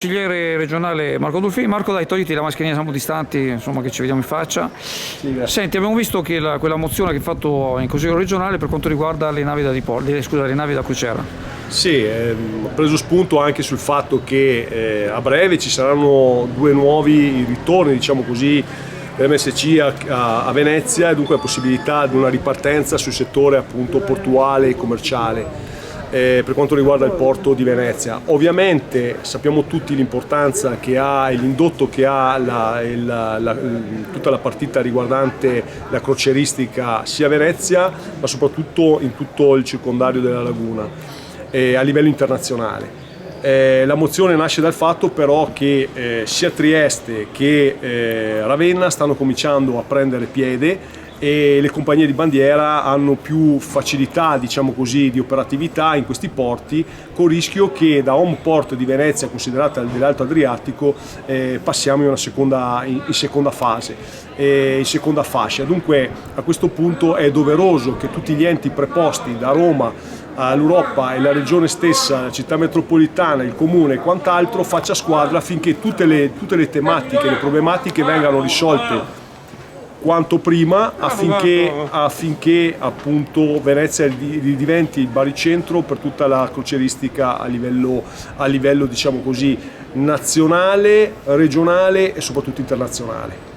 Consigliere regionale Marco Dolfini. Marco, dai, togliti la mascherina, siamo distanti, insomma, che ci vediamo in faccia. Sì, Senti, abbiamo visto che quella mozione che hai fatto in Consiglio regionale per quanto riguarda le navi le navi da crociera. sì, ho preso spunto anche sul fatto che a breve ci saranno due nuovi ritorni, diciamo così, dell'MSC a Venezia, e dunque la possibilità di una ripartenza sul settore appunto portuale e commerciale. Per quanto riguarda il porto di Venezia, ovviamente sappiamo tutti l'importanza che ha e l'indotto che ha tutta la partita riguardante la crocieristica sia a Venezia ma soprattutto in tutto il circondario della laguna a livello internazionale. La mozione nasce dal fatto però che sia Trieste che Ravenna stanno cominciando a prendere piede e le compagnie di bandiera hanno più facilità, diciamo così, di operatività in questi porti, con il rischio che da home port di Venezia, considerata dell'Alto Adriatico, passiamo in seconda fase, in seconda fascia. Dunque a questo punto è doveroso che tutti gli enti preposti da Roma all'Europa e la regione stessa, la città metropolitana, il comune e quant'altro faccia squadra affinché tutte le tematiche, le problematiche vengano risolte quanto prima affinché appunto Venezia diventi il baricentro per tutta la crocieristica a livello diciamo così nazionale, regionale e soprattutto internazionale.